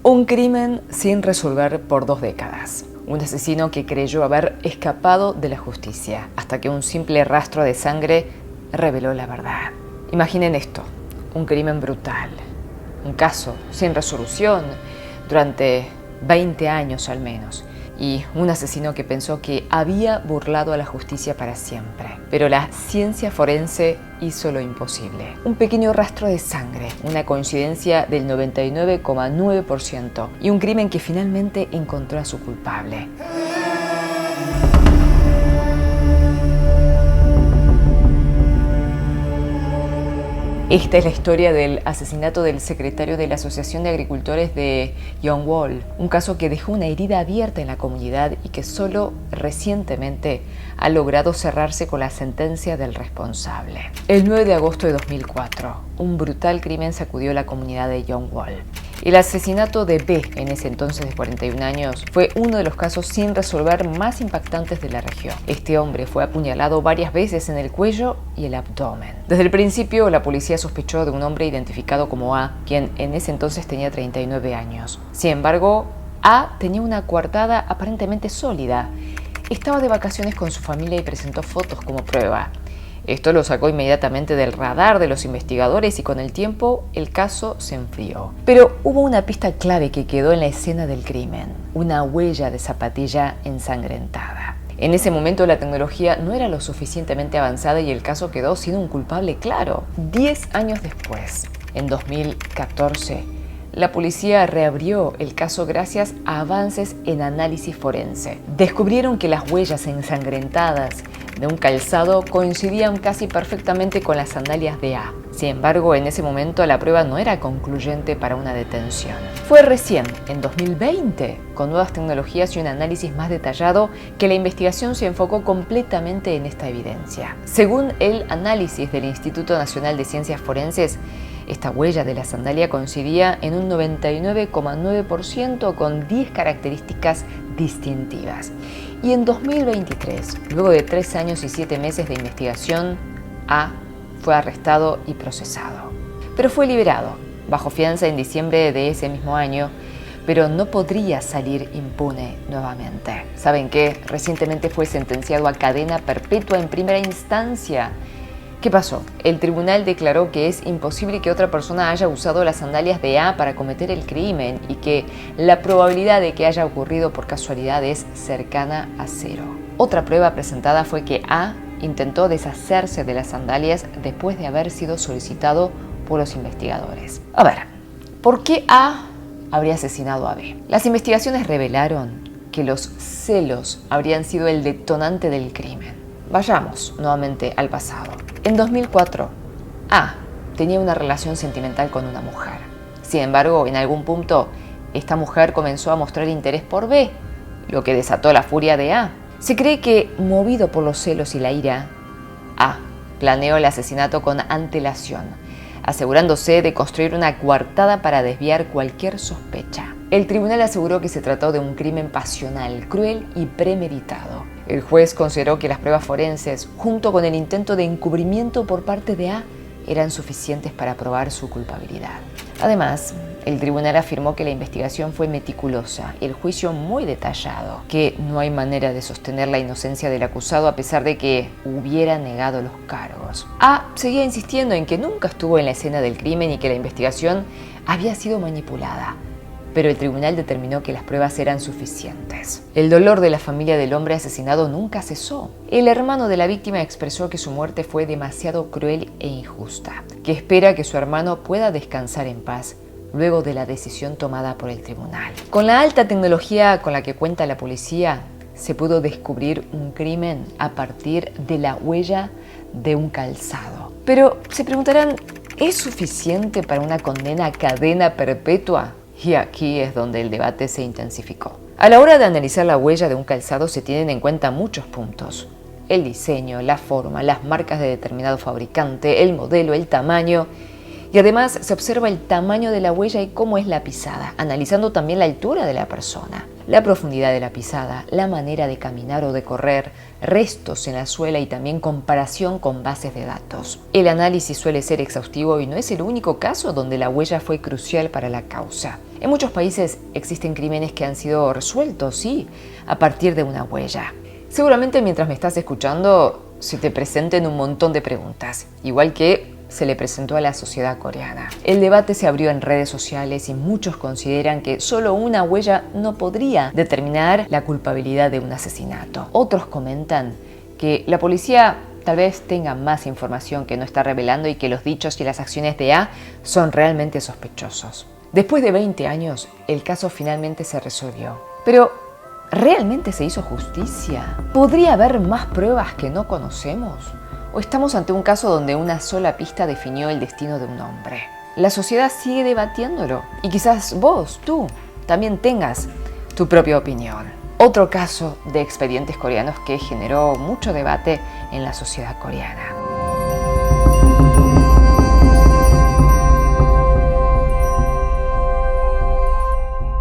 Un crimen sin resolver por 2 décadas. Un asesino que creyó haber escapado de la justicia, hasta que un simple rastro de sangre reveló la verdad. Imaginen esto, un crimen brutal, un caso sin resolución durante 20 años al menos, y un asesino que pensó que había burlado a la justicia para siempre. Pero la ciencia forense hizo lo imposible. Un pequeño rastro de sangre, una coincidencia del 99,9% y un crimen que finalmente encontró a su culpable. Esta es la historia del asesinato del secretario de la Asociación de Agricultores de Youngwall, un caso que dejó una herida abierta en la comunidad y que solo recientemente ha logrado cerrarse con la sentencia del responsable. El 9 de agosto de 2004, un brutal crimen sacudió la comunidad de Youngwall. El asesinato de B, en ese entonces de 41 años, fue uno de los casos sin resolver más impactantes de la región. Este hombre fue apuñalado varias veces en el cuello y el abdomen. Desde el principio, la policía sospechó de un hombre identificado como A, quien en ese entonces tenía 39 años. Sin embargo, A tenía una coartada aparentemente sólida. Estaba de vacaciones con su familia y presentó fotos como prueba. Esto lo sacó inmediatamente del radar de los investigadores y con el tiempo el caso se enfrió. Pero hubo una pista clave que quedó en la escena del crimen, una huella de zapatilla ensangrentada. En ese momento la tecnología no era lo suficientemente avanzada y el caso quedó sin un culpable claro. 10 años después, en 2014, la policía reabrió el caso gracias a avances en análisis forense. Descubrieron que las huellas ensangrentadas de un calzado coincidían casi perfectamente con las sandalias de A. Sin embargo, en ese momento la prueba no era concluyente para una detención. Fue recién, en 2020, con nuevas tecnologías y un análisis más detallado, que la investigación se enfocó completamente en esta evidencia. Según el análisis del Instituto Nacional de Ciencias Forenses, esta huella de la sandalia coincidía en un 99,9% con 10 características distintivas. Y en 2023, luego de 3 años y 7 meses de investigación, A fue arrestado y procesado. Pero fue liberado, bajo fianza en diciembre de ese mismo año, pero no podría salir impune nuevamente. ¿Saben qué? Recientemente fue sentenciado a cadena perpetua en primera instancia. ¿Qué pasó? El tribunal declaró que es imposible que otra persona haya usado las sandalias de A para cometer el crimen y que la probabilidad de que haya ocurrido por casualidad es cercana a 0. Otra prueba presentada fue que A intentó deshacerse de las sandalias después de haber sido solicitado por los investigadores. A ver, ¿por qué A habría asesinado a B? Las investigaciones revelaron que los celos habrían sido el detonante del crimen. Vayamos nuevamente al pasado. En 2004, A tenía una relación sentimental con una mujer. Sin embargo, en algún punto, esta mujer comenzó a mostrar interés por B, lo que desató la furia de A. Se cree que, movido por los celos y la ira, A planeó el asesinato con antelación, asegurándose de construir una coartada para desviar cualquier sospecha. El tribunal aseguró que se trató de un crimen pasional, cruel y premeditado. El juez consideró que las pruebas forenses, junto con el intento de encubrimiento por parte de A, eran suficientes para probar su culpabilidad. Además, el tribunal afirmó que la investigación fue meticulosa y el juicio muy detallado, que no hay manera de sostener la inocencia del acusado a pesar de que hubiera negado los cargos. A seguía insistiendo en que nunca estuvo en la escena del crimen y que la investigación había sido manipulada. Pero el tribunal determinó que las pruebas eran suficientes. El dolor de la familia del hombre asesinado nunca cesó. El hermano de la víctima expresó que su muerte fue demasiado cruel e injusta, que espera que su hermano pueda descansar en paz luego de la decisión tomada por el tribunal. Con la alta tecnología con la que cuenta la policía, se pudo descubrir un crimen a partir de la huella de un calzado. Pero se preguntarán, ¿es suficiente para una condena a cadena perpetua? Y aquí es donde el debate se intensificó. A la hora de analizar la huella de un calzado se tienen en cuenta muchos puntos. El diseño, la forma, las marcas de determinado fabricante, el modelo, el tamaño Y además se observa el tamaño de la huella y cómo es la pisada, analizando también la altura de la persona, la profundidad de la pisada, la manera de caminar o de correr, restos en la suela y también comparación con bases de datos. El análisis suele ser exhaustivo y no es el único caso donde la huella fue crucial para la causa. En muchos países existen crímenes que han sido resueltos, sí, a partir de una huella. Seguramente mientras me estás escuchando se te presenten un montón de preguntas, igual que se le presentó a la sociedad coreana. El debate se abrió en redes sociales y muchos consideran que solo una huella no podría determinar la culpabilidad de un asesinato. Otros comentan que la policía tal vez tenga más información que no está revelando y que los dichos y las acciones de A son realmente sospechosos. Después de 20 años, el caso finalmente se resolvió. Pero, ¿realmente se hizo justicia? ¿Podría haber más pruebas que no conocemos? ¿O estamos ante un caso donde una sola pista definió el destino de un hombre? La sociedad sigue debatiéndolo y quizás vos, tú, también tengas tu propia opinión. Otro caso de expedientes coreanos que generó mucho debate en la sociedad coreana.